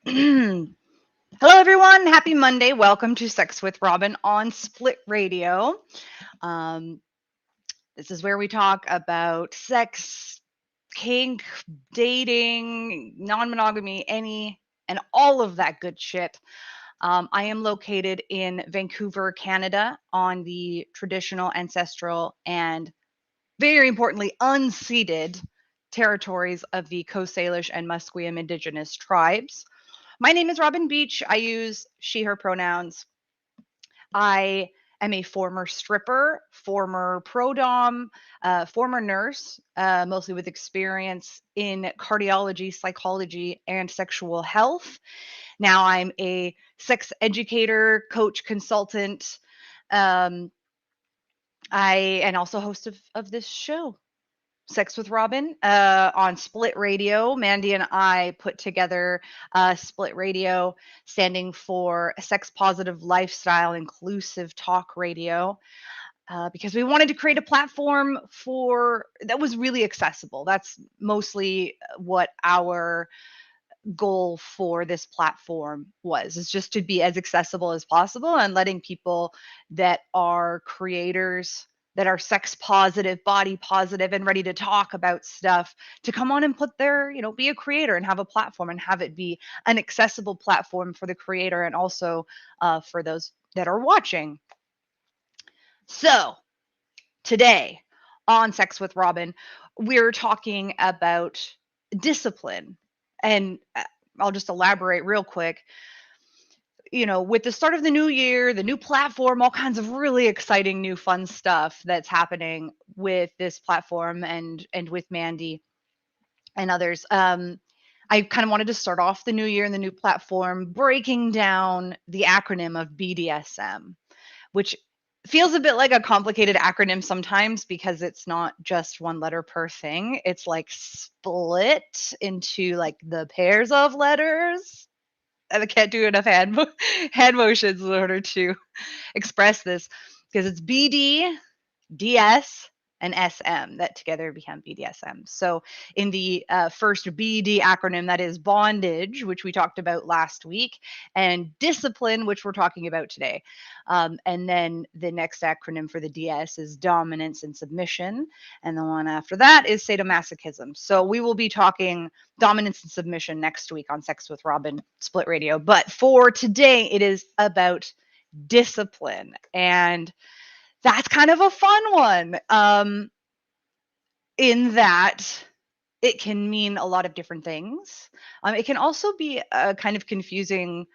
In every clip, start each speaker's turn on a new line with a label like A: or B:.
A: Hello, everyone. Happy Monday. Welcome to Sex with Robin on Split Radio. Um, this is where we talk about sex, kink, dating, non monogamy, any and all of that good shit. I am located in Vancouver, Canada, on the traditional, ancestral, and very importantly, unceded territories of the Coast Salish and Musqueam Indigenous tribes. My name is Robin Beach. I use she, her pronouns. I am a former stripper, former pro dom, former nurse, mostly with experience in cardiology, psychology, and sexual health. Now I'm a sex educator, coach, consultant. Um, I and also host of this show, Sex with Robin, on Split Radio. Mandy and I put together Split Radio, standing for Sex Positive Lifestyle Inclusive Talk Radio, because we wanted to create a platform for that was really accessible. That's mostly what our goal for this platform was, is just to be as accessible as possible and letting people that are creators, that are sex positive, body positive, and ready to talk about stuff to come on and put their, be a creator and have a platform and have it be an accessible platform for the creator and also for those that are watching. So today on Sex with Robin, we're talking about discipline. And I'll just elaborate real quick. With the start of the new year, the new platform, all kinds of really exciting new fun stuff that's happening with this platform and with Mandy and others. I kind of wanted to start off the new year and the new platform breaking down the acronym of BDSM, which feels a bit like a complicated acronym sometimes because it's not just one letter per thing. It's like split into like the pairs of letters. I can't do enough hand motions in order to express this because it's BD, DS, and SM that together become BDSM. So in the first BD acronym, that is bondage, which we talked about last week, and discipline, which we're talking about today. And then the next acronym for the DS is dominance and submission. And the one after that is sadomasochism. So we will be talking dominance and submission next week on Sex with Robin Split Radio. But for today, it is about discipline. And that's kind of a fun one, in that it can mean a lot of different things. It can also be kind of confusing,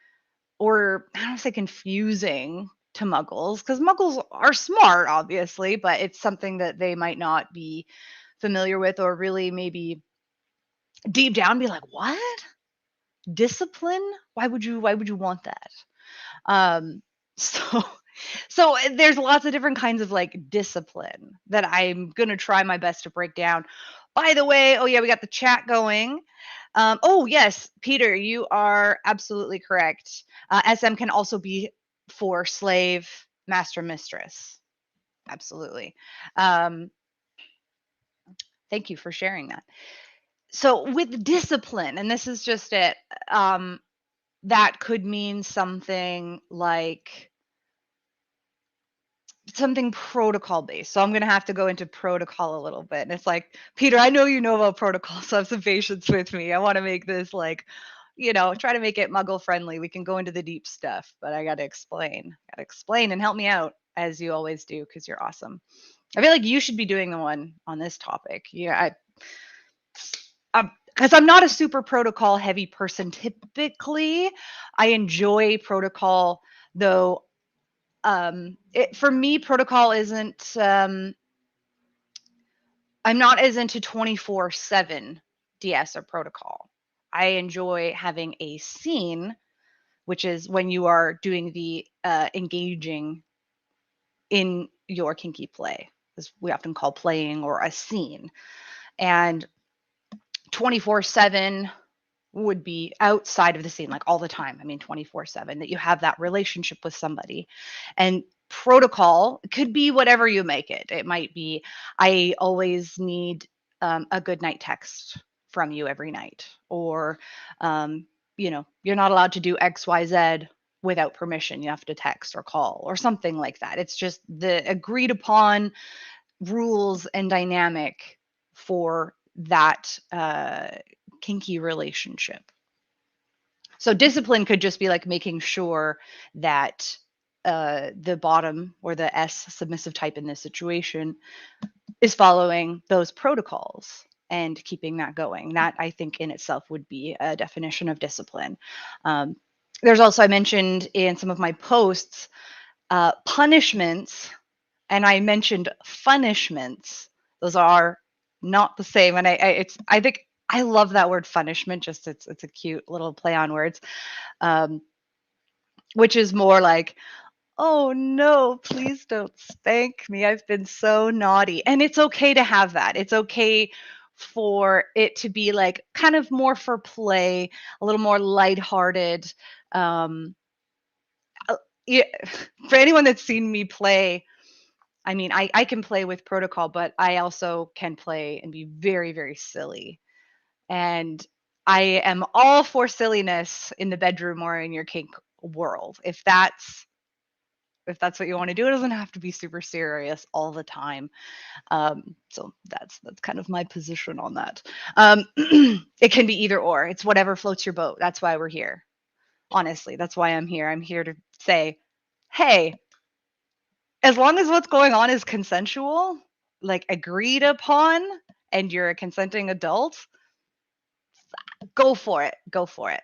A: or I don't say confusing to muggles, because muggles are smart, obviously, but it's something that they might not be familiar with, or really maybe deep down be like, what? Discipline? Why would you want that? Um, so so there's lots of different kinds of like discipline that I'm gonna try my best to break down. By the way, oh yeah, we got the chat going. Oh yes, Peter, you are absolutely correct. SM can also be for slave, master, mistress. Absolutely. Um, Thank you for sharing that. So with discipline, and this is just it, that could mean something like something protocol based. So I'm going to have to go into protocol a little bit. And it's like, Peter, I know you know about protocol, so have some patience with me. I want to make this like, try to make it muggle friendly. We can go into the deep stuff, but I got to explain. Got to explain and help me out as you always do because you're awesome. I feel like you should be doing the one on this topic. Yeah, because I'm not a super protocol heavy person typically. I enjoy protocol though. For me, protocol isn't. I'm not as into 24/7 DS or protocol. I enjoy having a scene, which is when you are doing the engaging in your kinky play, as we often call playing or a scene. And 24/7 would be outside of the scene, like all the time. I mean, 24/7, that you have that relationship with somebody. And protocol could be whatever you make it. It might be, I always need a good night text from you every night, or you're not allowed to do XYZ without permission. You have to text or call or something like that. It's just the agreed upon rules and dynamic for that kinky relationship. So discipline could just be like making sure that the bottom or the S submissive type in this situation is following those protocols and keeping that going. That, I think, in itself would be a definition of discipline. There's also, I mentioned in some of my posts, punishments, and I mentioned fun-ishments. Those are not the same, and I think I love that word punishment. Just it's a cute little play on words, which is more like, oh no, please don't spank me. I've been so naughty. And it's okay to have that. It's okay for it to be like kind of more for play, a little more lighthearted. Yeah, for anyone that's seen me play, I mean, I can play with protocol, but I also can play and be very, very silly. And I am all for silliness in the bedroom or in your kink world. If that's what you want to do, it doesn't have to be super serious all the time. So that's kind of my position on that. It can be either or. It's whatever floats your boat. That's why we're here. Honestly, that's why I'm here. I'm here to say, hey, as long as what's going on is consensual, like agreed upon, and you're a consenting adult, go for it. Go for it.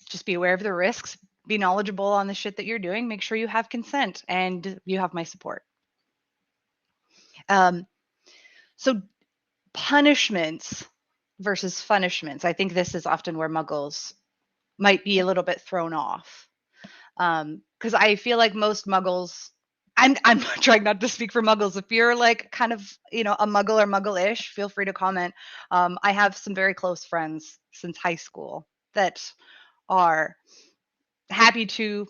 A: Just be aware of the risks. Be knowledgeable on the shit that you're doing. Make sure you have consent, and you have my support. So punishments versus fun-ishments. I think this is often where muggles might be a little bit thrown off. Because I feel like most muggles, I'm trying not to speak for muggles. If you're like kind of, a muggle or muggle-ish, feel free to comment. I have some very close friends since high school that are happy to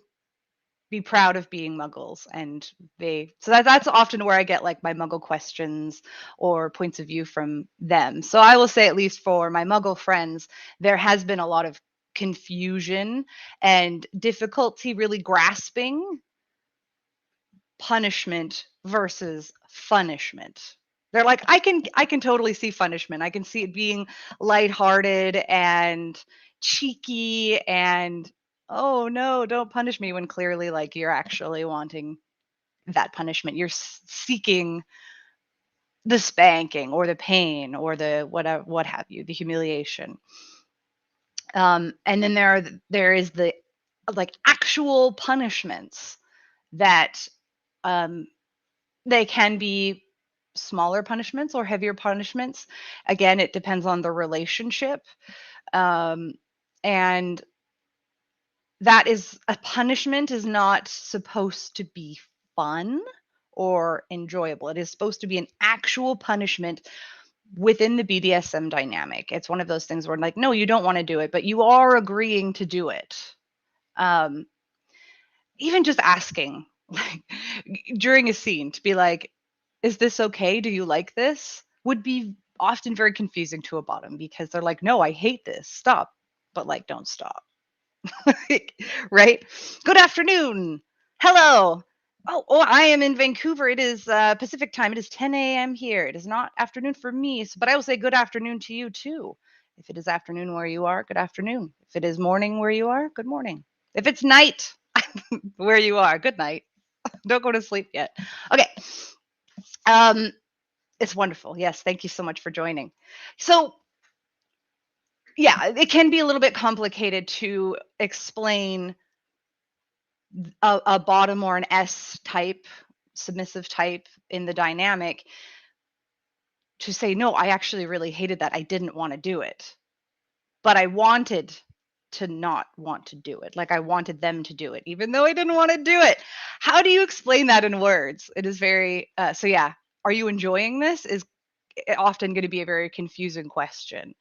A: be proud of being muggles, and that's often where I get like my muggle questions or points of view from them. So I will say, at least for my muggle friends, there has been a lot of confusion and difficulty really grasping punishment versus punishment. They're like, I can totally see punishment. I can see it being lighthearted and cheeky and, oh no, don't punish me, when clearly like you're actually wanting that punishment. You're seeking the spanking or the pain or the whatever, what have you, the humiliation. And then there is the like actual punishments that they can be smaller punishments or heavier punishments. Again, it depends on the relationship. And that is, a punishment is not supposed to be fun or enjoyable. It is supposed to be an actual punishment within the BDSM dynamic. It's one of those things where like, no, you don't want to do it, but you are agreeing to do it. Even just asking like during a scene to be like, is this okay? Do you like this? Would be often very confusing to a bottom, because they're like, no, I hate this. Stop. But like, don't stop. Right? Good afternoon. Hello. Oh, I am in Vancouver. It is Pacific time. It is 10 a.m. here. It is not afternoon for me, but I will say good afternoon to you too. If it is afternoon where you are, good afternoon. If it is morning where you are, good morning. If it's night where you are, good night. Don't go to sleep yet. Okay. It's wonderful. Yes, thank you so much for joining. So, yeah, it can be a little bit complicated to explain a bottom or an S type, submissive type in the dynamic, to say, no, I actually really hated that. I didn't want to do it, but I wanted to not want to do it. Like, I wanted them to do it, even though I didn't want to do it. How do you explain that in words? It is very, so yeah, are you enjoying this? Is often going to be a very confusing question.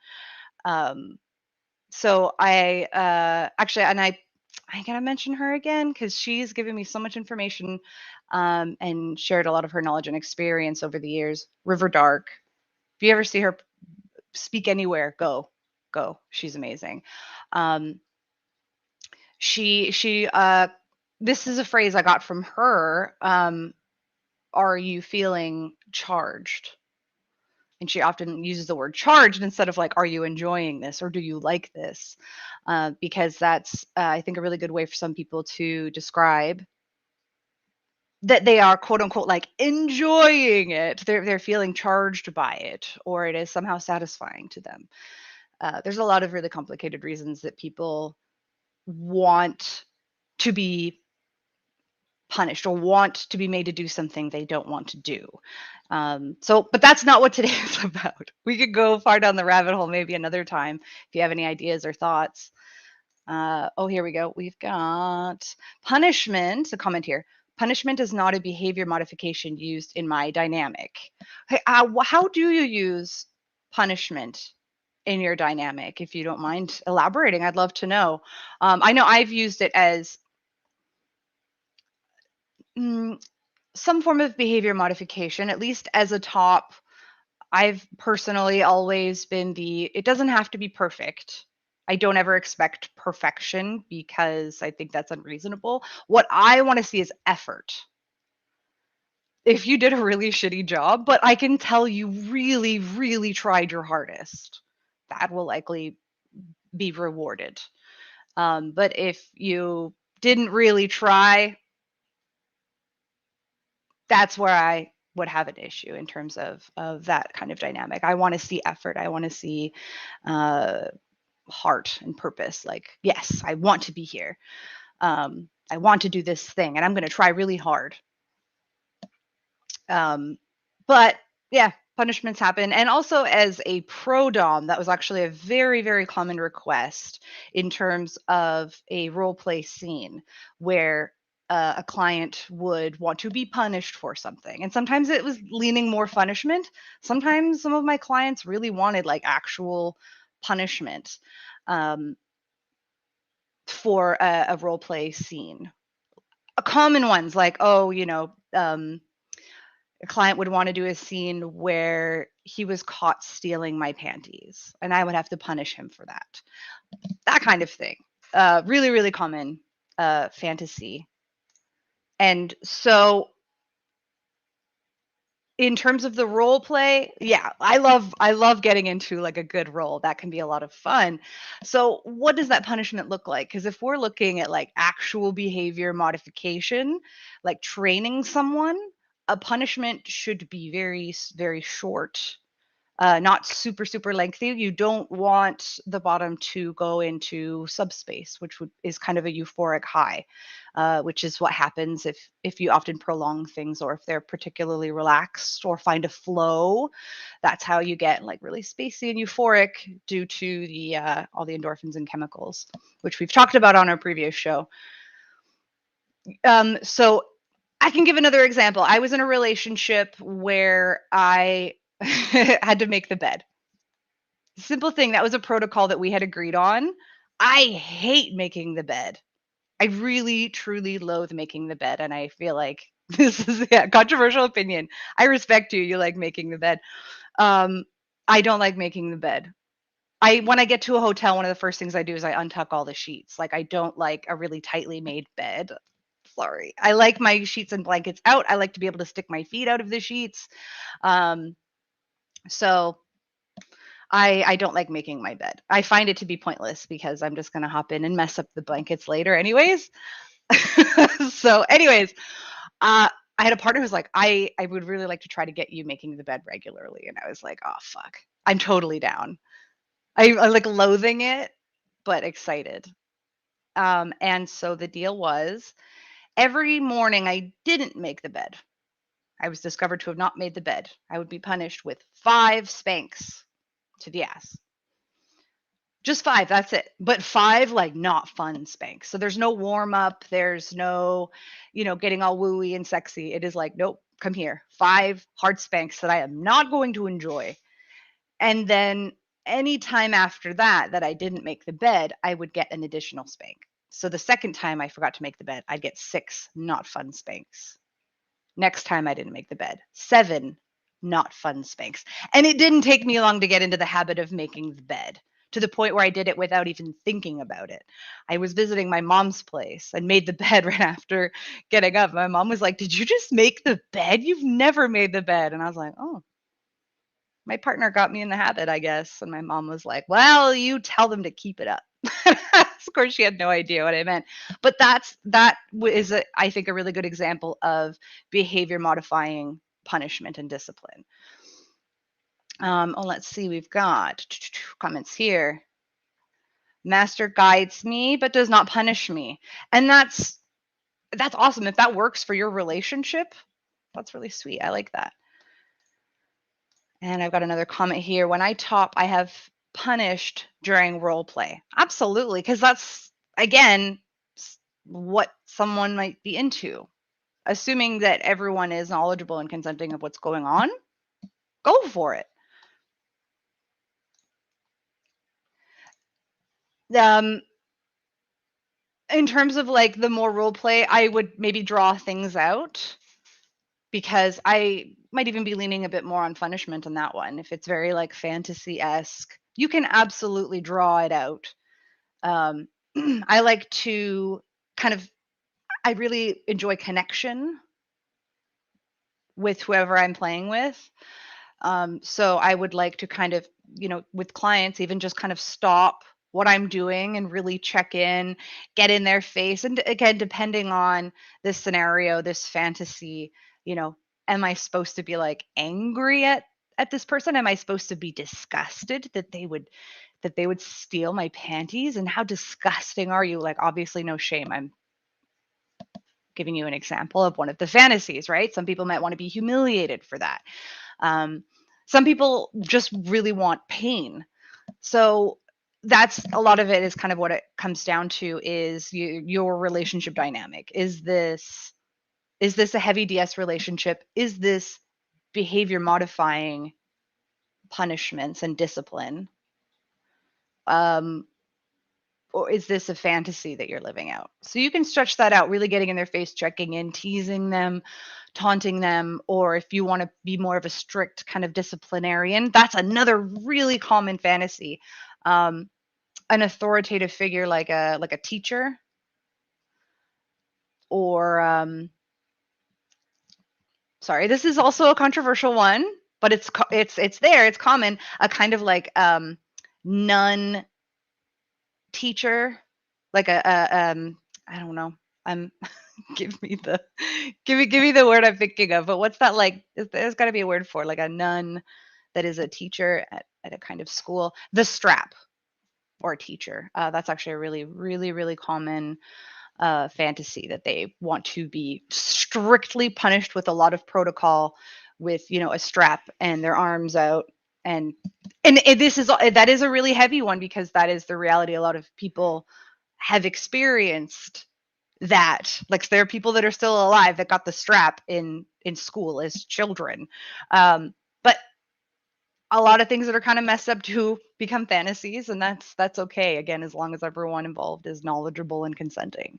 A: So I actually, and I gotta mention her again because she's given me so much information, and shared a lot of her knowledge and experience over the years. River Dark. If you ever see her speak anywhere, go go. She's amazing. Um, she this is a phrase I got from her. Are you feeling charged? And she often uses the word charged instead of like, are you enjoying this or do you like this? Because that's, I think, a really good way for some people to describe that they are quote unquote like enjoying it. They're feeling charged by it, or it is somehow satisfying to them. There's a lot of really complicated reasons that people want to be punished or want to be made to do something they don't want to do. But that's not what today is about. We could go far down the rabbit hole maybe another time if you have any ideas or thoughts. Oh, here we go. We've got punishment. A comment here. Punishment is not a behavior modification used in my dynamic. Hey, how do you use punishment in your dynamic? If you don't mind elaborating, I'd love to know. I know I've used it as some form of behavior modification, at least as a top. I've personally always been it doesn't have to be perfect. I don't ever expect perfection because I think that's unreasonable. What I want to see is effort. If you did a really shitty job, but I can tell you really, really tried your hardest, that will likely be rewarded. But if you didn't really try, that's where I would have an issue in terms of that kind of dynamic. I want to see effort. I want to see heart and purpose. Like, yes, I want to be here. I want to do this thing, and I'm going to try really hard. But yeah, punishments happen. And also as a pro dom, that was actually a very, very common request in terms of a role play scene where a client would want to be punished for something. And sometimes it was leaning more punishment. Sometimes some of my clients really wanted like actual punishment for a role play scene. Common ones like, oh, a client would want to do a scene where he was caught stealing my panties and I would have to punish him for that. That kind of thing. Really, really common fantasy. And so in terms of the role play, yeah, I love getting into like a good role. That can be a lot of fun. So what does that punishment look like? Because if we're looking at like actual behavior modification, like training someone, a punishment should be very, very short, not super, super lengthy. You don't want the bottom to go into subspace, which is kind of a euphoric high, which is what happens if you often prolong things or if they're particularly relaxed or find a flow. That's how you get like really spacey and euphoric due to the all the endorphins and chemicals, which we've talked about on our previous show. So I can give another example. I was in a relationship where I had to make the bed. Simple thing, that was a protocol that we had agreed on. I hate making the bed. I really, truly loathe making the bed, and I feel like this is controversial opinion. I respect you. You like making the bed. I don't like making the bed. When I get to a hotel, one of the first things I do is I untuck all the sheets. Like, I don't like a really tightly made bed. Sorry. I like my sheets and blankets out. I like to be able to stick my feet out of the sheets. So I don't like making my bed. I find it to be pointless because I'm just going to hop in and mess up the blankets later anyways. So anyways, I had a partner who's like, I would really like to try to get you making the bed regularly. And I was like, oh, fuck. I'm totally down. I like loathing it, but excited. And so the deal was every morning I didn't make the bed. I was discovered to have not made the bed. I would be punished with 5 spanks to the ass. Just 5, that's it. But 5 like not fun spanks. So there's no warm up, there's no, getting all wooey and sexy. It is like, nope, come here. 5 hard spanks that I am not going to enjoy. And then any time after that I didn't make the bed, I would get an additional spank. So the second time I forgot to make the bed, I'd get 6 not fun spanks. Next time I didn't make the bed, 7 not fun spanks. And it didn't take me long to get into the habit of making the bed, to the point where I did it without even thinking about it. I was visiting my mom's place and made the bed right after getting up. My mom was like, "Did you just make the bed? You've never made the bed." And I was like, "Oh, my partner got me in the habit, I guess." And my mom was like, "Well, you tell them to keep it up." Of course, she had no idea what I meant. But that is, I think, a really good example of behavior modifying punishment and discipline. Let's see. We've got comments here. Master guides me, but does not punish me. And that's awesome. If that works for your relationship, that's really sweet. I like that. And I've got another comment here. When I top, I have punished during role play. Absolutely, because that's, again, what someone might be into. Assuming that everyone is knowledgeable and consenting of what's going on, go for it. In terms of like the more role play, I would maybe draw things out, because I might even be leaning a bit more on punishment on that one. If it's very like fantasy-esque, you can absolutely draw it out. I like to I really enjoy connection with whoever I'm playing with. So I would like to kind of, with clients, even just kind of stop what I'm doing and really check in, get in their face. And again, depending on this scenario, this fantasy, am I supposed to be like angry at this person? Am I supposed to be disgusted that they would steal my panties? And how disgusting are you? Like, obviously no shame. I'm giving you an example of one of the fantasies, right? Some people might want to be humiliated for that. Some people just really want pain. So that's a lot of it, is kind of what it comes down to, is your relationship dynamic. Is this a heavy DS relationship? Is this behavior modifying punishments and discipline? Or is this a fantasy that you're living out? So you can stretch that out, really getting in their face, checking in, teasing them, taunting them. Or if you want to be more of a strict kind of disciplinarian, that's another really common fantasy. An authoritative figure like a teacher, or sorry, this is also a controversial one, but it's there, it's common. A kind of like nun teacher, like I don't know. I'm give me the word I'm thinking of. But what's that like? There's got to be a word for like a nun that is a teacher at a kind of school. The strap, or a teacher. That's actually a really, really, really common fantasy, that they want to be strictly punished with a lot of protocol, with a strap and their arms out. And that is a really heavy one, because that is the reality. A lot of people have experienced that. Like, there are people that are still alive that got the strap in school as children. But a lot of things that are kind of messed up do become fantasies, and that's okay, again, as long as everyone involved is knowledgeable and consenting.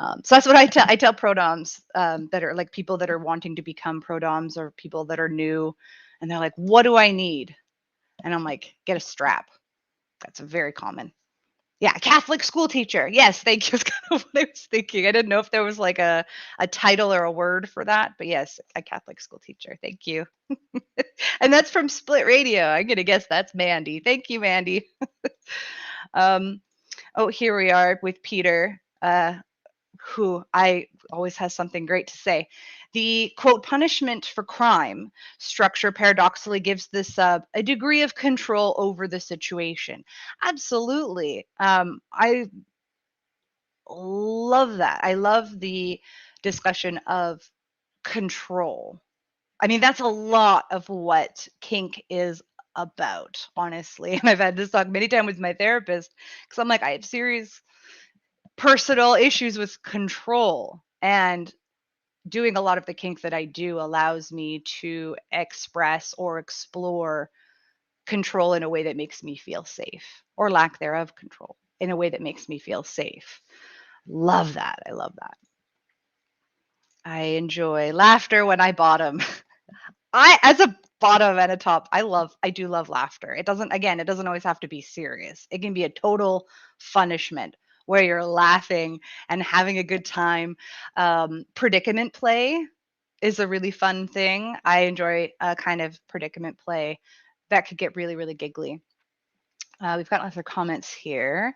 A: So that's what I tell prodoms, that are like people that are wanting to become prodoms, or people that are new, and they're like, "What do I need?" And I'm like, "Get a strap." That's very common. Yeah, Catholic school teacher. Yes, thank you. That's kind of what I was thinking. I didn't know if there was like a title or a word for that, but yes, a Catholic school teacher. Thank you. And that's from Split Radio. I'm gonna guess that's Mandy. Thank you, Mandy. Oh, here we are with Peter, who I always has something great to say. The quote, punishment for crime structure paradoxically gives this a degree of control over the situation. Absolutely. I love that. I love the discussion of control. I mean, that's a lot of what kink is about, honestly. And I've had this talk many times with my therapist, because I'm like, I have serious personal issues with control. And doing a lot of the kink that I do allows me to express or explore control in a way that makes me feel safe, or lack thereof control in a way that makes me feel safe. Love that. I love that. I enjoy laughter when I bottom. As a bottom and a top. I do love laughter. It doesn't always have to be serious. It can be a total punishment where you're laughing and having a good time. Predicament play is a really fun thing. I enjoy a kind of predicament play that could get really, really giggly. We've got other comments here.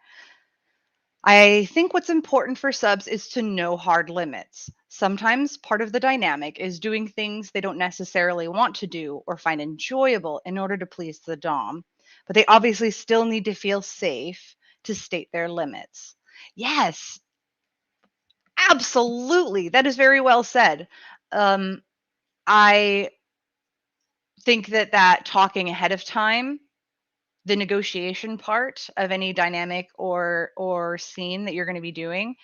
A: I think what's important for subs is to know hard limits. Sometimes part of the dynamic is doing things they don't necessarily want to do or find enjoyable in order to please the Dom, but they obviously still need to feel safe to state their limits. Yes, absolutely. That is very well said. I think that talking ahead of time, the negotiation part of any dynamic or scene that you're going to be doing,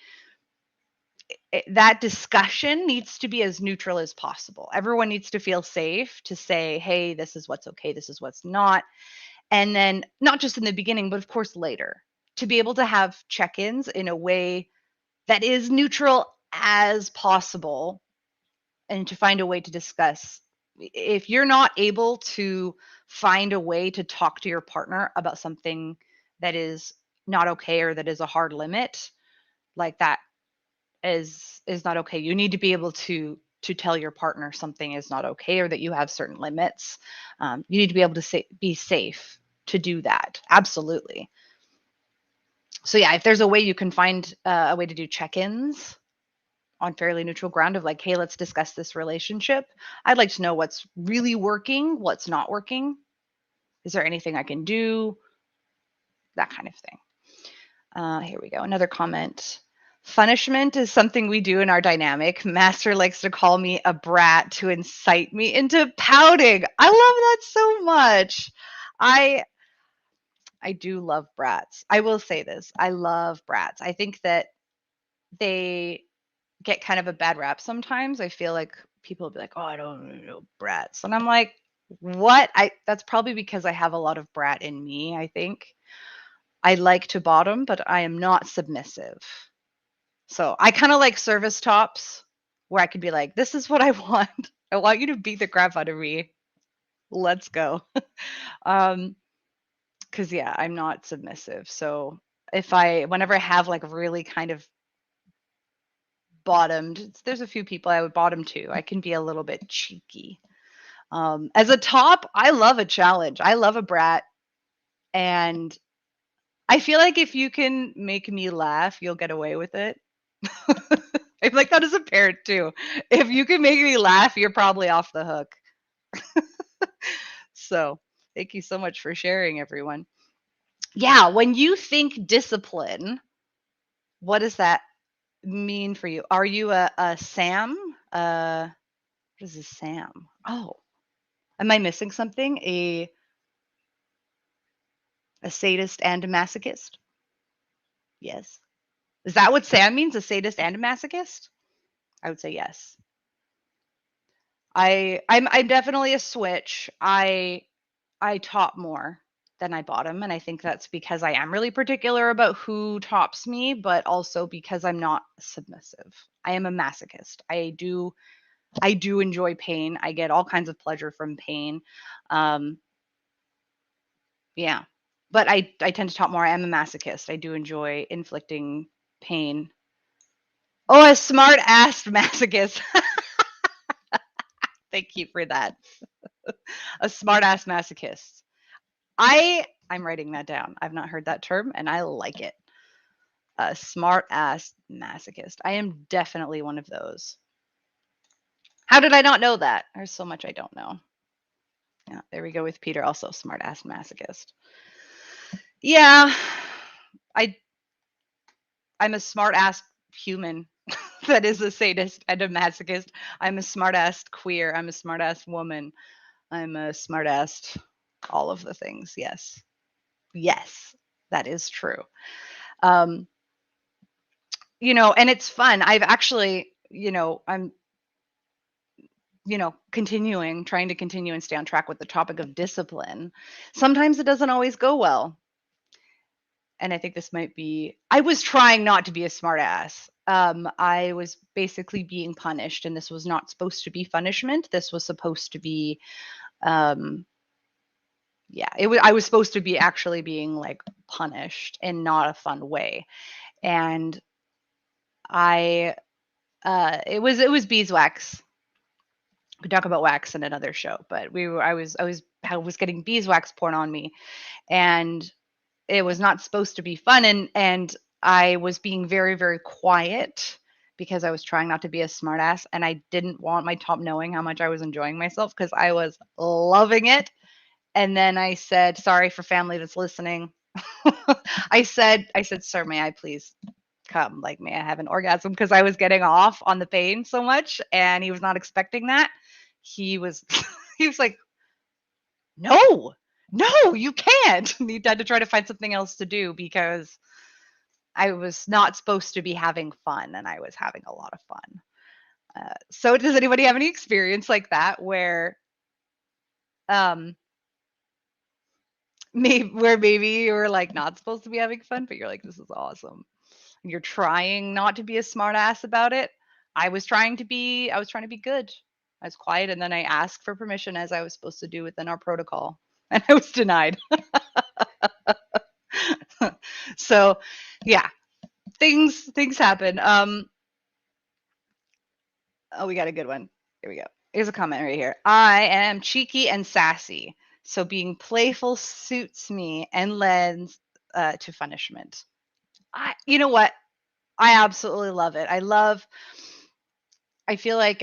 A: that discussion needs to be as neutral as possible. Everyone needs to feel safe to say, hey, this is what's okay, this is what's not. And then not just in the beginning, but of course later, to be able to have check-ins in a way that is neutral as possible and to find a way to discuss. If you're not able to find a way to talk to your partner about something that is not okay or that is a hard limit, like that is not okay. You need to be able to tell your partner something is not okay or that you have certain limits. You need to be able to be safe to do that. Absolutely. So yeah, if there's a way you can find a way to do check-ins on fairly neutral ground of like, hey, let's discuss this relationship. I'd like to know what's really working, what's not working. Is there anything I can do? That kind of thing. Here we go. Another comment. Punishment is something we do in our dynamic. Master likes to call me a brat to incite me into pouting. I love that so much. I do love brats. I will say this. I love brats. I think that they get kind of a bad rap sometimes. I feel like people will be like, "Oh, I don't know brats." And I'm like, "What?" That's probably because I have a lot of brat in me, I think. I like to bottom, but I am not submissive. So I kind of like service tops where I could be like, this is what I want. I want you to beat the crap out of me. Let's go. Cause yeah, I'm not submissive. So whenever I have like really kind of bottomed, there's a few people I would bottom to. I can be a little bit cheeky. As a top, I love a challenge. I love a brat. And I feel like if you can make me laugh, you'll get away with it. I'm like that as a parent too. If you can make me laugh, you're probably off the hook. So thank you so much for sharing, everyone. Yeah, when you think discipline, what does that mean for you? Are you a Sam? What is a Sam? Oh, am I missing something? A sadist and a masochist? Yes. Is that what Sam means? A sadist and a masochist? I would say yes. I'm definitely a switch. I top more than I bottom, and I think that's because I am really particular about who tops me, but also because I'm not submissive. I am a masochist. I do enjoy pain. I get all kinds of pleasure from pain. Um, yeah, but I tend to top more. I am a masochist. I do enjoy inflicting pain. Oh, a smart ass masochist. Thank you for that. A smart ass masochist. I'm writing that down. I've not heard that term and I like it. A smart ass masochist. I am definitely one of those. How did I not know that? There's so much I don't know. Yeah, there we go with Peter, also smart ass masochist. Yeah, I I'm a smart ass human that is a sadist and a masochist. I'm a smart ass queer. I'm a smart ass woman. I'm a smart ass all of the things. Yes. Yes, that is true. Um, and it's fun. I've actually, I'm, trying to continue and stay on track with the topic of discipline. Sometimes it doesn't always go well. And I think this might be, I was trying not to be a smart ass. I was basically being punished, and this was not supposed to be punishment. This was supposed to be Yeah, I was supposed to be actually being like punished in not a fun way. And I it was beeswax. We could talk about wax in another show, but I was getting beeswax poured on me, and it was not supposed to be fun, and I was being very, very quiet because I was trying not to be a smartass, and I didn't want my top knowing how much I was enjoying myself because I was loving it. And then I said, sorry for family that's listening. I said, sir, may I please come? Like, may I have an orgasm? Because I was getting off on the pain so much, and he was not expecting that. He was, he was like, no, no, you can't. And he had to try to find something else to do because I was not supposed to be having fun, and I was having a lot of fun. So, does anybody have any experience like that where, um, maybe you were like not supposed to be having fun, but you're like, this is awesome. And you're trying not to be a smartass about it. I was trying to be good. I was quiet, and then I asked for permission as I was supposed to do within our protocol, and I was denied. So, yeah, things happen. Oh, we got a good one. Here we go. Here's a comment right here. I am cheeky and sassy, so being playful suits me and lends to punishment. You know what? I absolutely love it. I feel like,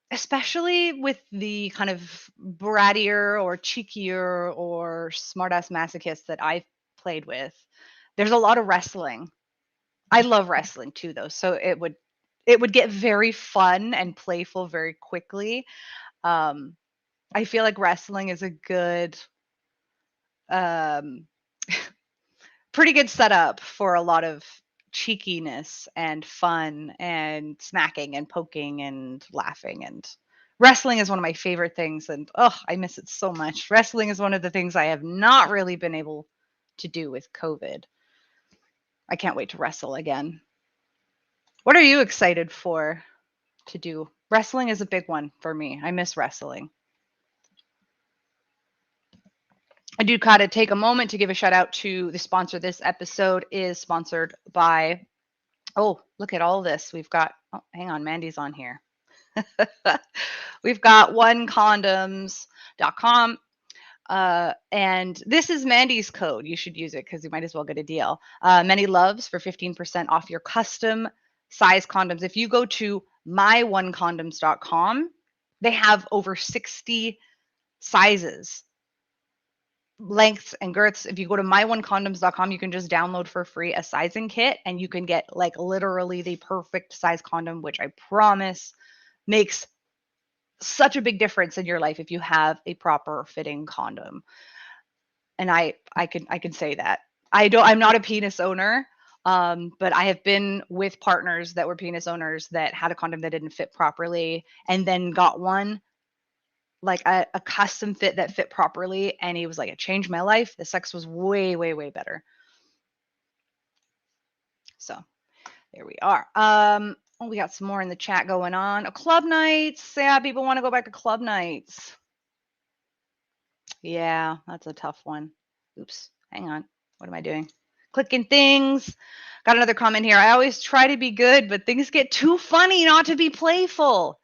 A: especially with the kind of brattier or cheekier or smartass masochists that I've played with, there's a lot of wrestling. I love wrestling too, though, so it would get very fun and playful very quickly. Um, I feel like wrestling is a good, um, pretty good setup for a lot of cheekiness and fun and smacking and poking and laughing. And wrestling is one of my favorite things, and oh, I miss it so much. Wrestling is one of the things I have not really been able to do with COVID. I can't wait to wrestle again. What are you excited for to do? Wrestling is a big one for me. I miss wrestling. I do gotta take a moment to give a shout out to the sponsor. This episode is sponsored by, oh, look at all this. We've got, oh, hang on, Mandy's on here. We've got onecondoms.com. And this is Mandy's code. You should use it because you might as well get a deal. Many loves for 15% off your custom size condoms. If you go to myonecondoms.com, they have over 60 sizes, lengths, and girths. If you go to myonecondoms.com, you can just download for free a sizing kit, and you can get like literally the perfect size condom, which I promise makes such a big difference in your life if you have a proper fitting condom. And I can say that. I'm not a penis owner, but I have been with partners that were penis owners that had a condom that didn't fit properly, and then got one like a custom fit that fit properly, and he was like, it changed my life. The sex was way, way, way better. So there we are. Oh, we got some more in the chat going on. Club nights. Yeah, people want to go back to club nights. Yeah, that's a tough one. Oops, hang on. What am I doing? Clicking things. Got another comment here. I always try to be good, but things get too funny not to be playful.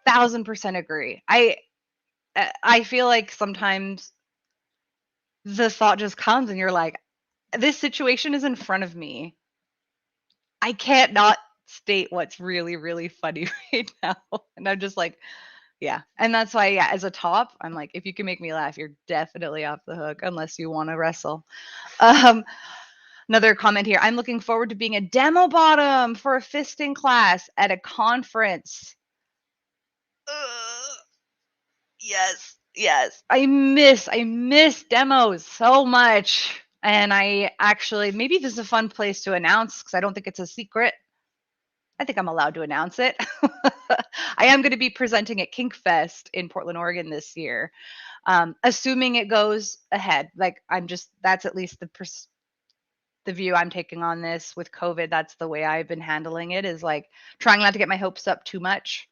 A: 1000% agree. I feel like sometimes the thought just comes and you're like, this situation is in front of me. I can't not state what's really, really funny right now. And I'm just like, yeah. And that's why, yeah, as a top, I'm like, if you can make me laugh, you're definitely off the hook unless you want to wrestle. Um, Another comment here. I'm looking forward to being a demo bottom for a fisting class at a conference. Yes, yes. I miss demos so much. And I actually, maybe this is a fun place to announce because I don't think it's a secret. I think I'm allowed to announce it. I am going to be presenting at Kinkfest in Portland, Oregon this year. Assuming it goes ahead. Like that's at least the view I'm taking on this with COVID. That's the way I've been handling it, is like trying not to get my hopes up too much.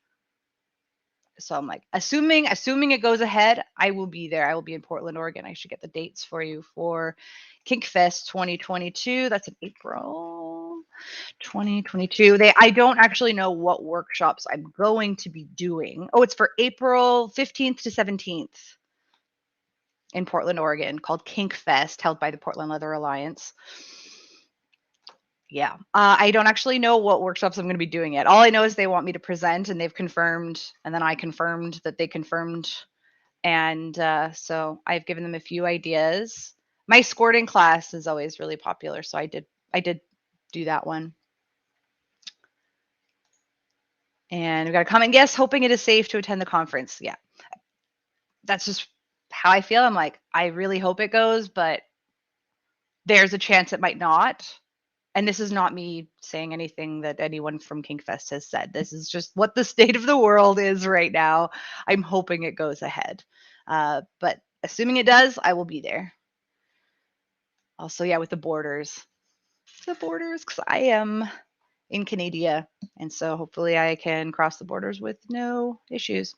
A: So I'm like, assuming it goes ahead, I will be there. I will be in Portland, Oregon. I should get the dates for you for Kinkfest 2022. That's in April 2022. I don't actually know what workshops I'm going to be doing. Oh, it's for April 15th to 17th in Portland, Oregon, called Kinkfest, held by the Portland Leather Alliance. Yeah. I don't actually know what workshops I'm going to be doing yet. All I know is they want me to present, and they've confirmed, and then I confirmed that they confirmed. And so I've given them a few ideas. My escorting class is always really popular, so I did do that one. And we got a comment, yes, hoping it is safe to attend the conference. Yeah. That's just how I feel. I'm like, I really hope it goes, but there's a chance it might not. And this is not me saying anything that anyone from Kinkfest has said. This is just what the state of the world is right now. I'm hoping it goes ahead. But assuming it does, I will be there. Also, yeah, with the borders. Because I am in Canada. And so hopefully I can cross the borders with no issues.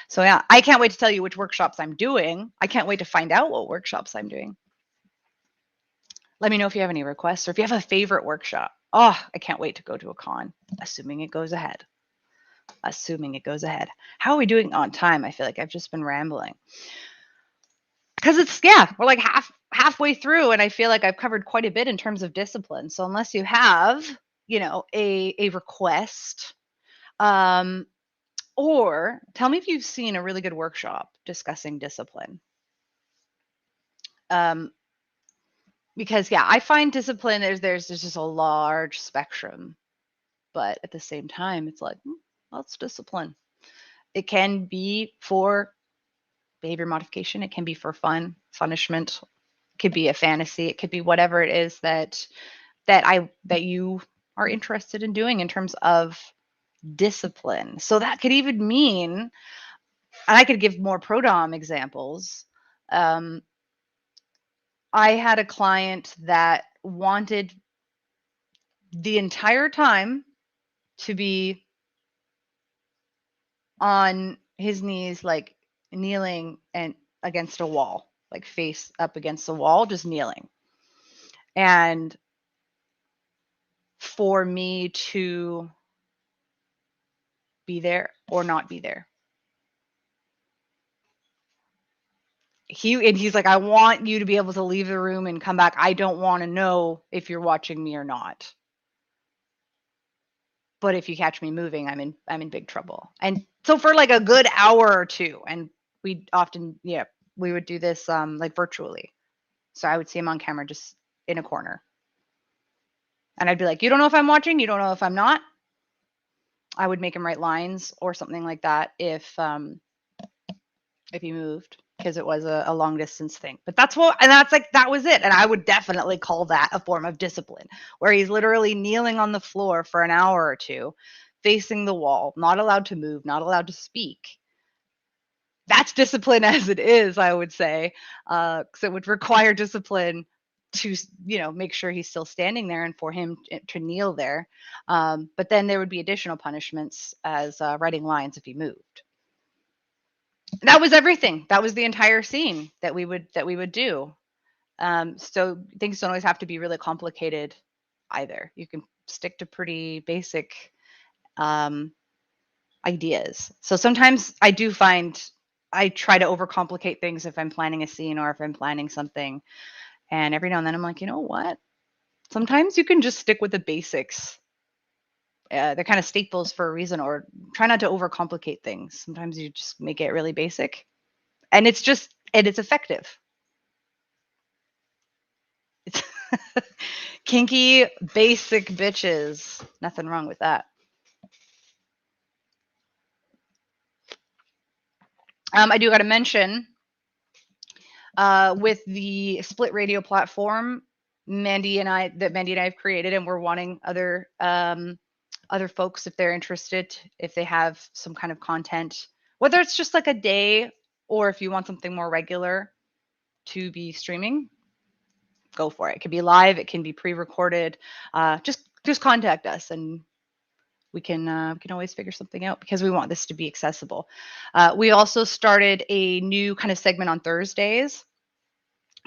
A: So yeah, I can't wait to tell you which workshops I'm doing. I can't wait to find out what workshops I'm doing. Let me know if you have any requests or if you have a favorite workshop. Oh, I can't wait to go to a con, assuming it goes ahead. Assuming it goes ahead. How are we doing on time? I feel like I've just been rambling. Because we're like halfway through, and I feel like I've covered quite a bit in terms of discipline. So unless you have, a request, or tell me if you've seen a really good workshop discussing discipline. Because I find discipline there's just a large spectrum, but at the same time, it's like, well, it's discipline. It can be for behavior modification. It can be for punishment. It could be a fantasy. It could be whatever it is that you are interested in doing in terms of discipline. So that could even mean, and I could give more pro-dom examples. I had a client that wanted the entire time to be on his knees, like kneeling and against a wall, like face up against the wall, just kneeling. And for me to be there or not be there. He's like, I want you to be able to leave the room and come back. I don't want to know if you're watching me or not. But if you catch me moving, I'm in big trouble. And so for like a good hour or two, and we often, we would do this like virtually. So I would see him on camera just in a corner. And I'd be like, you don't know if I'm watching, you don't know if I'm not. I would make him write lines or something like that if he moved, because it was a long distance thing. But that was it. And I would definitely call that a form of discipline, where he's literally kneeling on the floor for an hour or two, facing the wall, not allowed to move, not allowed to speak. That's discipline as it is, I would say, because it would require discipline to, make sure he's still standing there and for him to kneel there. But then there would be additional punishments as writing lines if he moved. That was everything. That was the entire scene that we would do. So things don't always have to be really complicated either. You can stick to pretty basic ideas. So sometimes I do find I try to overcomplicate things if I'm planning a scene or if I'm planning something. And every now and then I'm like, you know what? Sometimes you can just stick with the basics. They're kind of staples for a reason, or try not to overcomplicate things. Sometimes you just make it really basic. And it's effective. It's kinky, basic bitches. Nothing wrong with that. I do got to mention, with the split radio platform, Mandy and I have created, and we're wanting other folks, if they're interested, if they have some kind of content, whether it's just like a day or if you want something more regular to be streaming, go for it. It can be live, it can be pre-recorded. Just contact us and we can always figure something out because we want this to be accessible. We also started a new kind of segment on Thursdays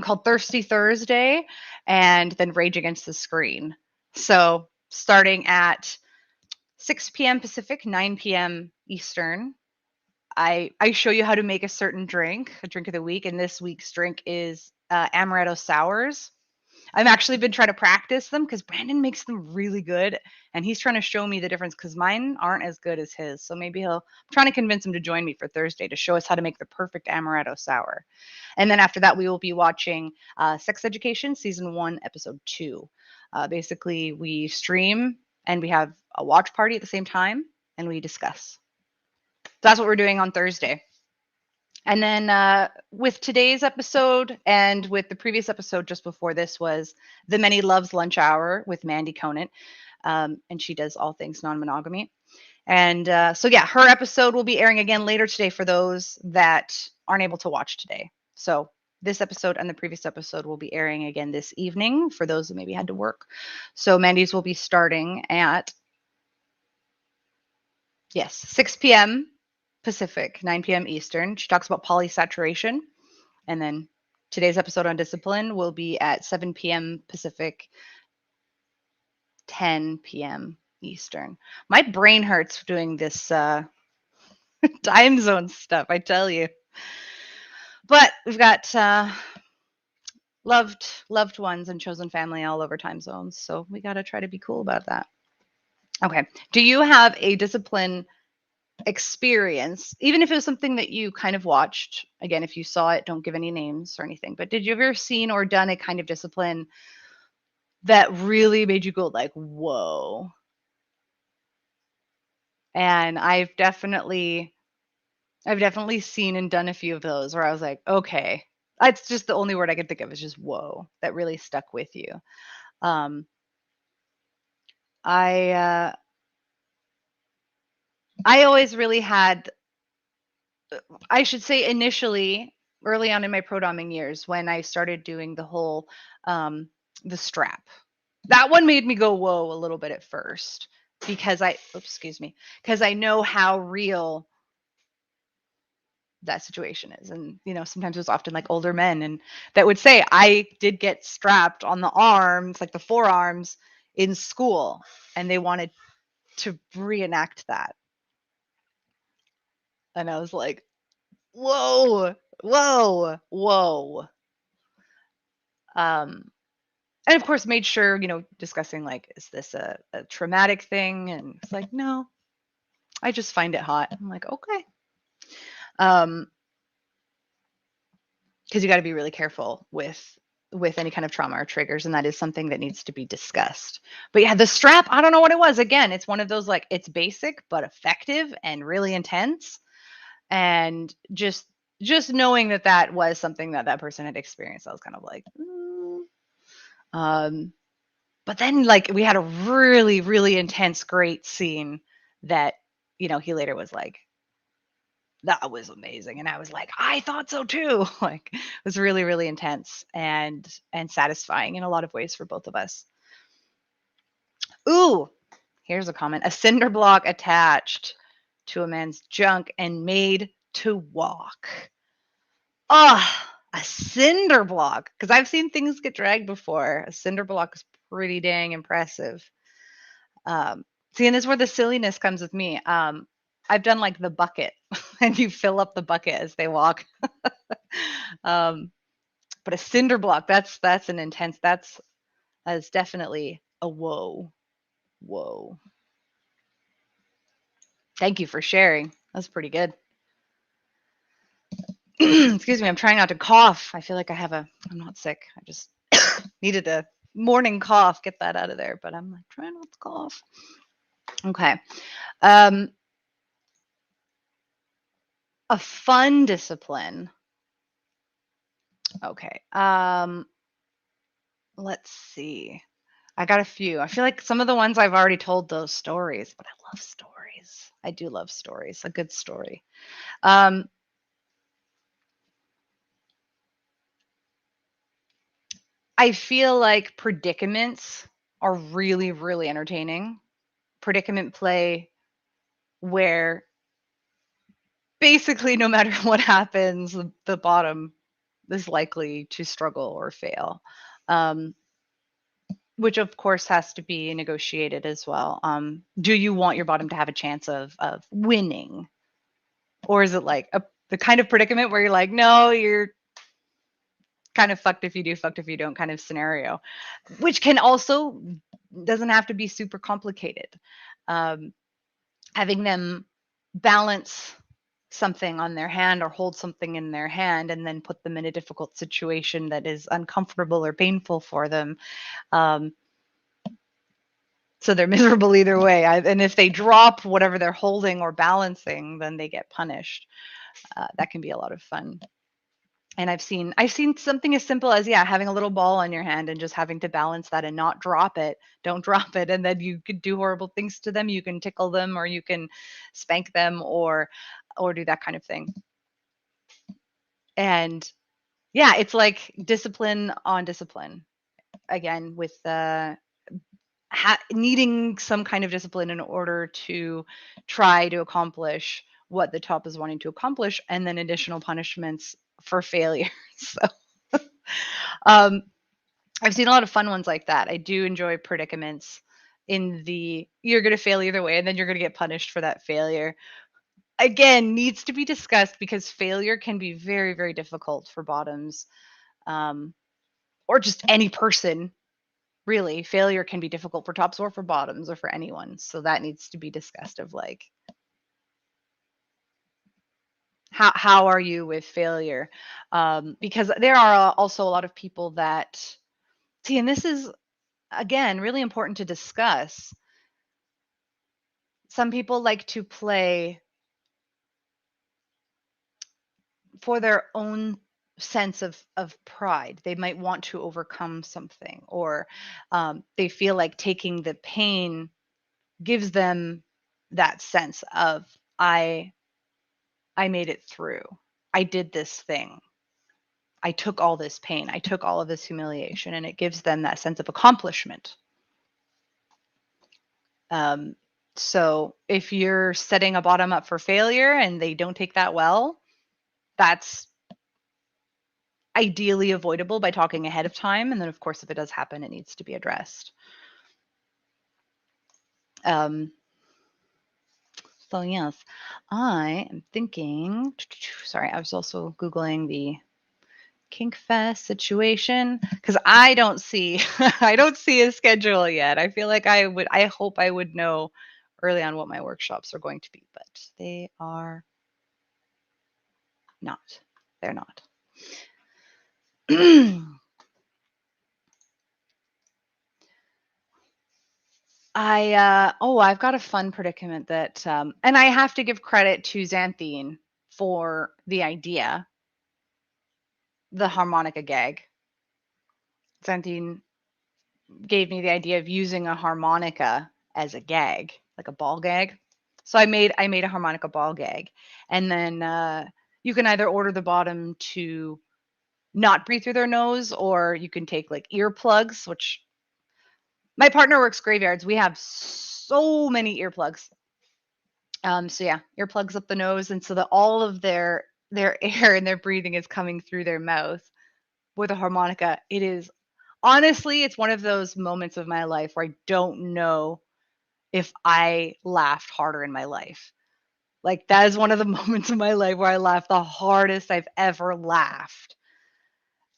A: called Thirsty Thursday, and then Rage Against the Screen. So starting at 6 p.m. Pacific, 9 p.m. Eastern, I show you how to make a certain drink, a drink of the week, and this week's drink is amaretto sours. I've actually been trying to practice them because Brandon makes them really good, and he's trying to show me the difference because mine aren't as good as his. So maybe I'm trying to convince him to join me for Thursday to show us how to make the perfect amaretto sour. And then after that, we will be watching Sex Education Season 1, Episode 2. Basically, we stream and we have a watch party at the same time, and we discuss. So that's what we're doing on Thursday. And then with today's episode and with the previous episode just before this was The Many Loves Lunch Hour with Mandy Conant. And she does all things non-monogamy. And so, yeah, her episode will be airing again later today for those that aren't able to watch today. So this episode and the previous episode will be airing again this evening for those that maybe had to work. So Mandy's will be starting at, 6 p.m. Pacific, 9 p.m. Eastern. She talks about polysaturation. And then today's episode on discipline will be at 7 p.m. Pacific, 10 p.m. Eastern. My brain hurts doing this time zone stuff, I tell you. But we've got loved ones and chosen family all over time zones. So we got to try to be cool about that. Okay. Do you have a discipline experience, even if it was something that you kind of watched? Again, if you saw it, don't give any names or anything, but did you ever seen or done a kind of discipline that really made you go like, whoa? And I've definitely seen and done a few of those where I was like, okay, that's just the only word I can think of is just whoa, that really stuck with you. I always really had, I should say initially, early on in my pro-doming years, when I started doing the whole, the strap, that one made me go, whoa, a little bit at first because because I know how real that situation is. And, sometimes it was often like older men and that would say, I did get strapped on the arms, like the forearms in school, and they wanted to reenact that. And I was like, whoa, whoa, whoa. And of course made sure, discussing like, is this a traumatic thing? And it's like, no, I just find it hot. I'm like, okay. Because you got to be really careful with any kind of trauma or triggers, and that is something that needs to be discussed. But yeah, the strap, I don't know what it was. Again, it's one of those like, it's basic but effective and really intense, and just knowing that was something that person had experienced, I was kind of like, but then like we had a really, really intense, great scene that, he later was like, that was amazing. And I was like, I thought so too. Like, it was really, really intense and satisfying in a lot of ways for both of us. Ooh, here's a comment. A cinder block attached to a man's junk and made to walk. Oh, a cinder block. Because I've seen things get dragged before. A cinder block is pretty dang impressive. See, and this is where the silliness comes with me. I've done like the bucket, and you fill up the bucket as they walk. But a cinder block, that's an intense. That's definitely a whoa. Thank you for sharing. That's pretty good. Excuse me, I'm trying not to cough. I feel like I'm not sick. I just needed a morning cough, get that out of there. But I'm like, trying not to cough. Okay. A fun discipline. Okay. Let's see. I got a few. I feel like some of the ones I've already told those stories, but I love stories. I do love stories. A good story. I feel like predicaments are really, really entertaining. predicament play where basically no matter what happens, the bottom is likely to struggle or fail, which of course has to be negotiated as well. Do you want your bottom to have a chance of winning, or is it like the kind of predicament where you're like, no, you're kind of fucked if you do, fucked if you don't kind of scenario, which can also doesn't have to be super complicated. Having them balance something on their hand or hold something in their hand and then put them in a difficult situation that is uncomfortable or painful for them. So they're miserable either way. And if they drop whatever they're holding or balancing, then they get punished. That can be a lot of fun. And I've seen something as simple as having a little ball on your hand and just having to balance that and not drop it. Don't drop it, and then you could do horrible things to them. You can tickle them, or you can spank them, or do that kind of thing. And it's like discipline on discipline. Again, with needing some kind of discipline in order to try to accomplish what the top is wanting to accomplish, and then additional punishments for failure. So I've seen a lot of fun ones like that. I do enjoy predicaments in the you're going to fail either way, and then you're going to get punished for that failure. Again, needs to be discussed because failure can be very, very difficult for bottoms, or just any person. Really, failure can be difficult for tops or for bottoms or for anyone. So that needs to be discussed of like, how are you with failure? Because there are also a lot of people that see, and this is again really important to discuss. Some people like to play for their own sense of pride. They might want to overcome something, or they feel like taking the pain gives them that sense of I made it through. I did this thing. I took all this pain. I took all of this humiliation, and it gives them that sense of accomplishment. So if you're setting a bottom up for failure and they don't take that well, that's ideally avoidable by talking ahead of time. And then, of course, if it does happen, it needs to be addressed. So yes, I am thinking, sorry, I was also Googling the Kinkfest situation because I don't see a schedule yet. I feel like I hope I would know early on what my workshops are going to be, but they are not. They're not. I've got a fun predicament that and I have to give credit to Xanthine for the idea, the harmonica gag. Xanthine gave me the idea of using a harmonica as a gag, like a ball gag. So I made a harmonica ball gag, and then you can either order the bottom to not breathe through their nose, or you can take like earplugs, which my partner works graveyards. We have so many earplugs. So yeah, earplugs up the nose, and so that all of their air and their breathing is coming through their mouth with a harmonica. It is honestly, it's one of those moments of my life where I don't know if I laughed harder in my life. Like that is one of the moments of my life where I laughed the hardest I've ever laughed.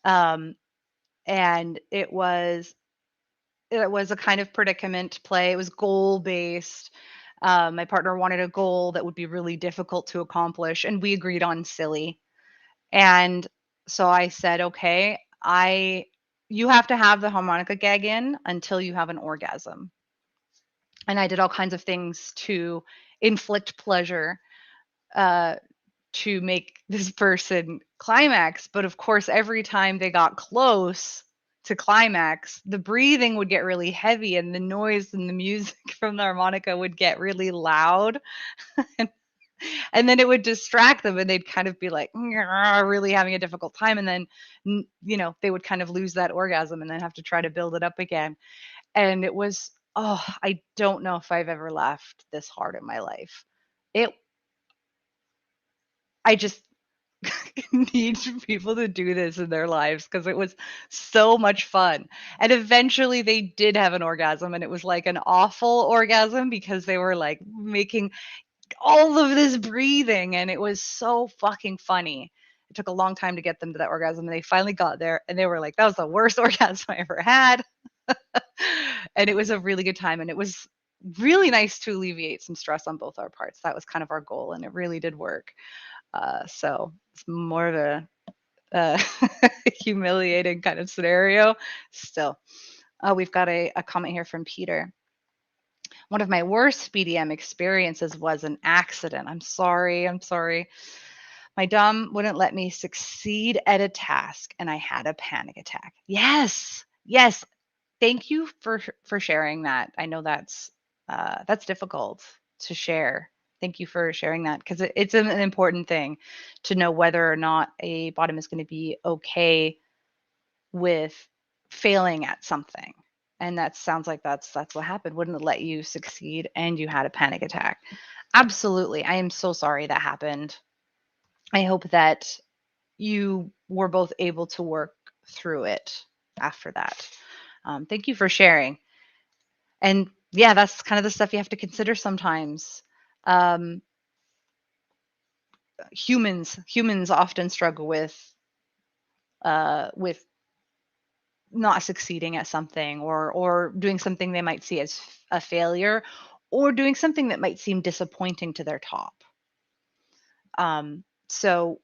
A: And it was a kind of predicament play. It was goal based. My partner wanted a goal that would be really difficult to accomplish, and we agreed on silly. And so I said, okay, you have to have the harmonica gag in until you have an orgasm. And I did all kinds of things to inflict pleasure, to make this person climax. But of course, every time they got close to climax, the breathing would get really heavy and the noise and the music from the harmonica would get really loud. And then it would distract them and they'd kind of be like really having a difficult time. And then, they would kind of lose that orgasm and then have to try to build it up again. And it was oh, I don't know if I've ever laughed this hard in my life. It I just need people to do this in their lives because it was so much fun. And eventually they did have an orgasm, and it was like an awful orgasm because they were like making all of this breathing, and it was so fucking funny. It took a long time to get them to that orgasm, and they finally got there, and they were like, that was the worst orgasm I ever had. And it was a really good time, and it was really nice to alleviate some stress on both our parts. That was kind of our goal, and it really did work. So it's more of a humiliating kind of scenario. Still, we've got a comment here from Peter. One of my worst BDM experiences was an accident. I'm sorry. I'm sorry. My dom wouldn't let me succeed at a task, and I had a panic attack. Yes. Yes. Thank you for sharing that. I know that's difficult to share. Thank you for sharing that because it's an important thing to know whether or not a bottom is going to be okay with failing at something. And that sounds like that's what happened. Wouldn't let you succeed, and you had a panic attack. Absolutely. I am so sorry that happened. I hope that you were both able to work through it after that. Thank you for sharing. And yeah, that's kind of the stuff you have to consider sometimes. Um, humans often struggle with not succeeding at something, or doing something they might see as a failure, or doing something that might seem disappointing to their top. So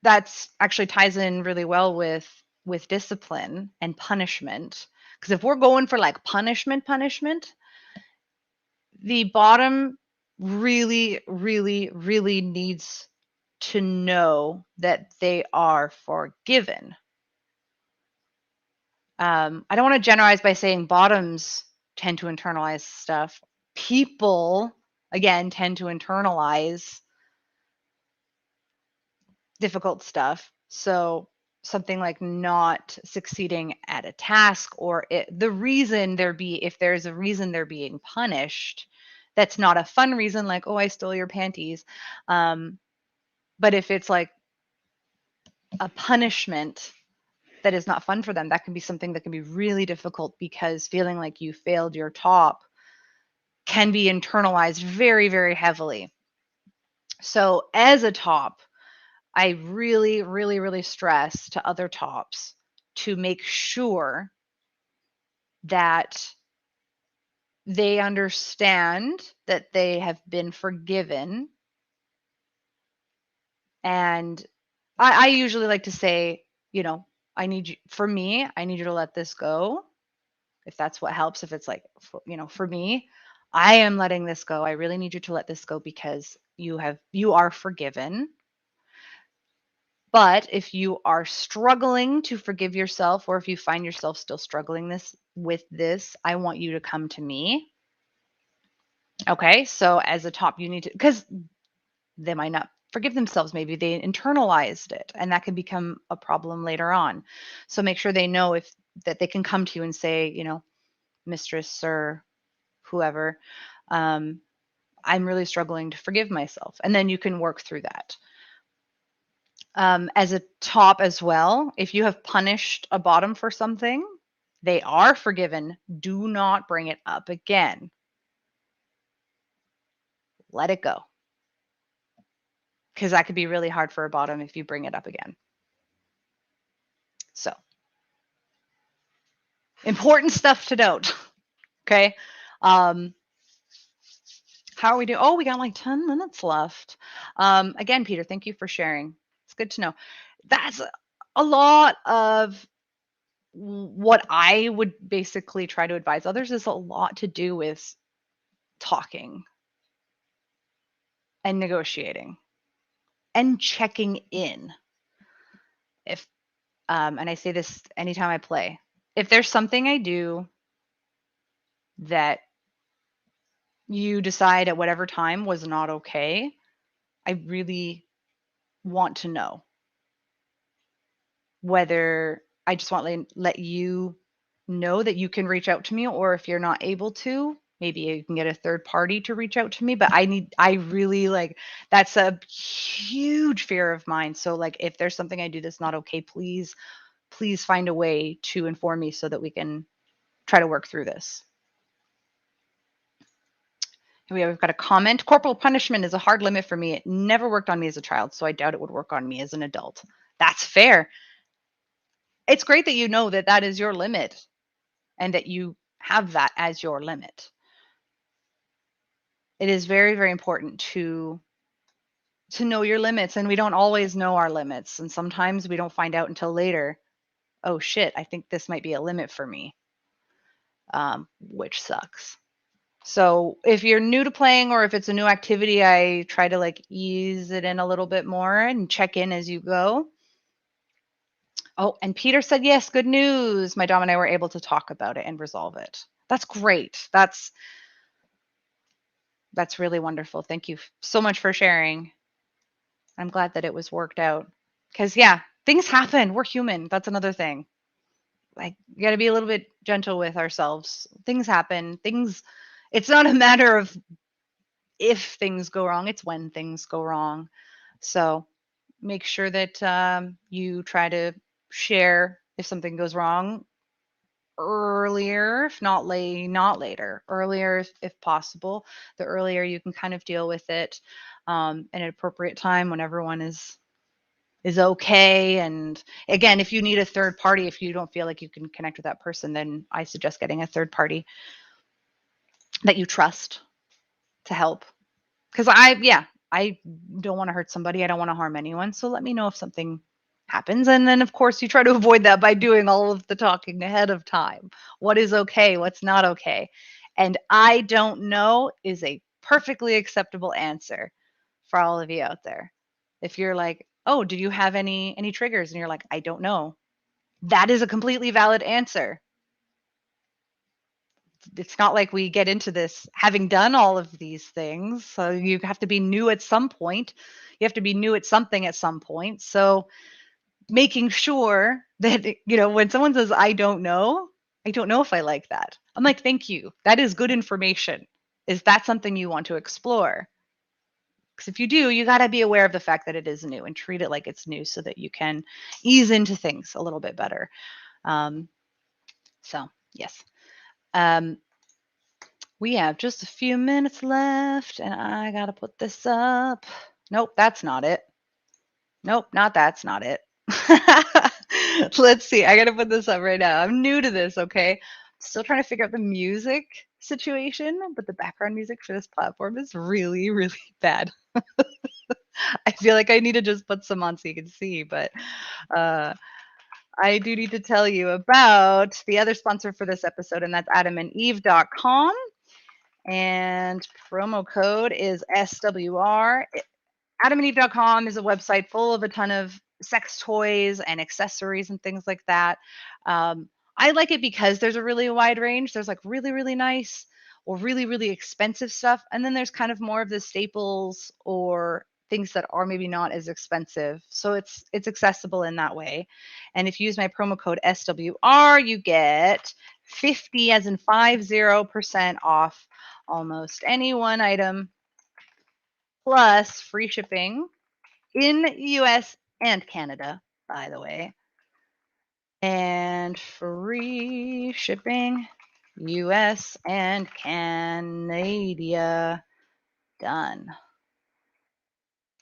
A: that's actually ties in really well with discipline and punishment, because if we're going for like punishment, the bottom really needs to know that they are forgiven. I don't want to generalize by saying bottoms tend to internalize stuff. People, again, tend to internalize difficult stuff. So something like not succeeding at a task, or the reason if there's a reason they're being punished, that's not a fun reason, like, oh, I stole your panties. But if it's like a punishment that is not fun for them, that can be something that can be really difficult, because feeling like you failed your top can be internalized very heavily. So as a top, I really stress to other tops to make sure that they understand that they have been forgiven. And I usually like to say, I need you to let this go. If that's what helps, if it's like, for me, I am letting this go. I really need you to let this go because you are forgiven. But if you are struggling to forgive yourself, or if you find yourself still struggling with this, I want you to come to me. Okay, so as a top, you need to, because they might not forgive themselves. Maybe they internalized it, and that can become a problem later on. So make sure they know that they can come to you and say, mistress, sir, whoever, I'm really struggling to forgive myself. And then you can work through that. As a top as well, if you have punished a bottom for something, they are forgiven. Do not bring it up again. Let it go. Because that could be really hard for a bottom if you bring it up again. So, important stuff to note. Okay. How are we doing? Oh, we got like 10 minutes left. Again, Peter, thank you for sharing. It's good to know. That's a lot of what I would basically try to advise others, is a lot to do with talking and negotiating and checking in. If and I say this anytime I play, if there's something I do that you decide at whatever time was not okay, I really want to know whether I just want to let you know that you can reach out to me, or if you're not able to, maybe you can get a third party to reach out to me. But I really like, that's a huge fear of mine. So like, if there's something I do that's not okay, please find a way to inform me so that we can try to work through this. We've got a comment. Corporal punishment is a hard limit for me. It never worked on me as a child, so I doubt it would work on me as an adult. That's fair. It's great that you know that that is your limit and that you have that as your limit. It is very, very important to know your limits, and we don't always know our limits, and sometimes we don't find out until later. Oh shit, I think this might be a limit for me, which sucks. So if you're new to playing or if it's a new activity, I try to like ease it in a little bit more and check in as you go. Oh, and Peter said, yes, good news. My dom and I were able to talk about it and resolve it. That's great. That's really wonderful. Thank you so much for sharing. I'm glad that it was worked out. Because, yeah, things happen. We're human. That's another thing. Like, you got to be a little bit gentle with ourselves. Things happen. It's not a matter of if things go wrong, it's when things go wrong. So make sure that you try to share if something goes wrong earlier, if not not later, earlier if possible. The earlier you can kind of deal with it at an appropriate time when everyone is okay. And again, if you need a third party, if you don't feel like you can connect with that person, then I suggest getting a third party that you trust to help. Because I don't want to hurt somebody. I don't want to harm anyone. So let me know if something happens. And then, of course, you try to avoid that by doing all of the talking ahead of time. What is okay? What's not okay? And I don't know is a perfectly acceptable answer for all of you out there. If you're like, oh, do you have any triggers? And you're like, I don't know. That is a completely valid answer. It's not like we get into this having done all of these things. So you have to be new at some point. You have to be new at something at some point. So making sure that, when someone says, I don't know if I like that. I'm like, thank you. That is good information. Is that something you want to explore? Because if you do, you got to be aware of the fact that it is new and treat it like it's new so that you can ease into things a little bit better. So, yes. We have just a few minutes left, and I got to put this up. Nope, that's not it. Nope, that's not it. Let's see. I got to put this up right now. I'm new to this, okay? Still trying to figure out the music situation, but the background music for this platform is really, really bad. I feel like I need to just put some on so you can see, but I do need to tell you about the other sponsor for this episode, and that's adamandeve.com. And promo code is SWR. Adamandeve.com is a website full of a ton of sex toys and accessories and things like that. I like it because there's a really wide range. There's like really, really nice or really, really expensive stuff. And then there's kind of more of the staples or things that are maybe not as expensive. So it's accessible in that way. And if you use my promo code SWR, you get 50 as in 50% off almost any one item, plus free shipping in US and Canada, by the way. And free shipping US and Canada. Done.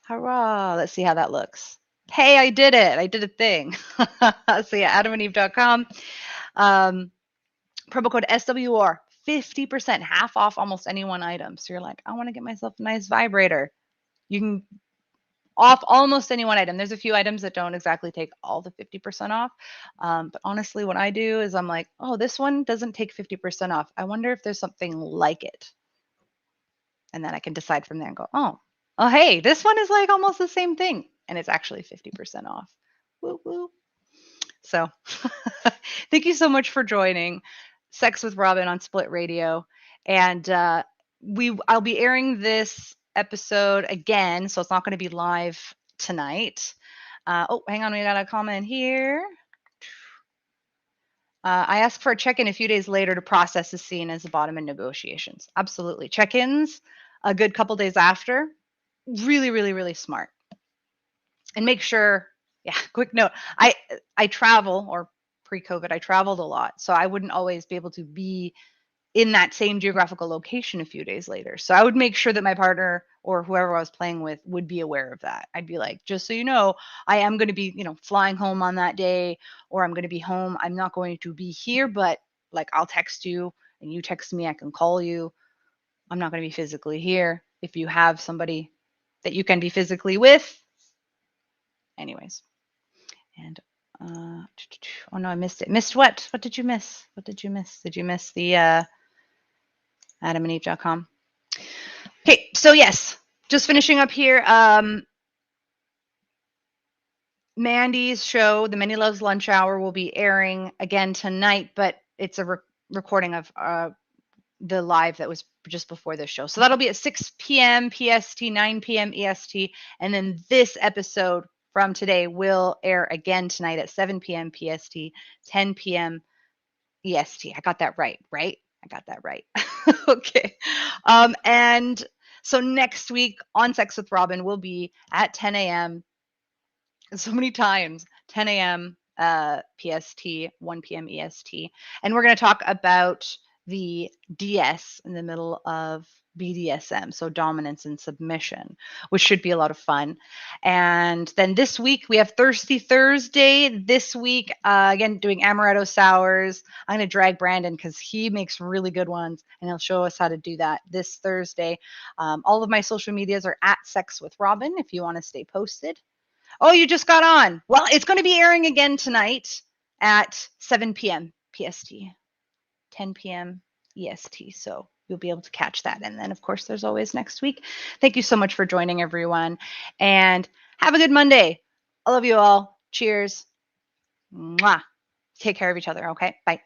A: Hurrah. Let's see how that looks. Hey, I did it. I did a thing. So yeah, adamandeve.com. Promo code SWR, 50%, half off almost any one item. So you're like, I want to get myself a nice vibrator. You can off almost any one item. There's a few items that don't exactly take all the 50% off. But honestly, what I do is I'm like, oh, this one doesn't take 50% off. I wonder if there's something like it. And then I can decide from there and go, oh, hey, this one is like almost the same thing. And it's actually 50% off. Woo woo. So thank you so much for joining Sex with Robin on Split Radio. And I'll be airing this episode again, so it's not going to be live tonight. Oh, hang on, we got a comment here. I ask for a check-in a few days later to process the scene as the bottom in negotiations. Absolutely. Check-ins a good couple days after. Really, really, really smart. And make sure, yeah, quick note. I travel, or pre-COVID, I traveled a lot. So I wouldn't always be able to be in that same geographical location a few days later. So I would make sure that my partner or whoever I was playing with would be aware of that. I'd be like, just so you know, I am going to be, flying home on that day, or I'm going to be home. I'm not going to be here, but like I'll text you and you text me. I can call you. I'm not going to be physically here. If you have somebody that you can be physically with, anyways. And oh no, I missed it. Missed what? What did you miss? What did you miss? Did you miss the adamandeve.com? Okay, so yes, just finishing up here. Mandy's show, The Many Loves Lunch Hour, will be airing again tonight, but it's a recording of the live that was just before this show. So that'll be at 6 p.m. PST, 9 p.m. EST, and then this episode from today will air again tonight at 7 p.m. PST, 10 p.m. EST. I got that right? I got that right. Okay. And so next week on Sex with Robin will be at 10 a.m. So many times, 10 a.m. PST, 1 p.m. EST. And we're going to talk about the DS in the middle of BDSM, so dominance and submission, which should be a lot of fun. And then this week we have Thirsty Thursday. This week, again, doing amaretto sours. I'm going to drag Brandon because he makes really good ones, and he'll show us how to do that this Thursday. All of my social medias are at Sex with Robin if you want to stay posted. Oh, you just got on. Well, it's going to be airing again tonight at 7 p.m. PST, 10 p.m. EST. So you'll be able to catch that. And then, of course, there's always next week. Thank you so much for joining, everyone. And have a good Monday. I love you all. Cheers. Mwah. Take care of each other. Okay. Bye.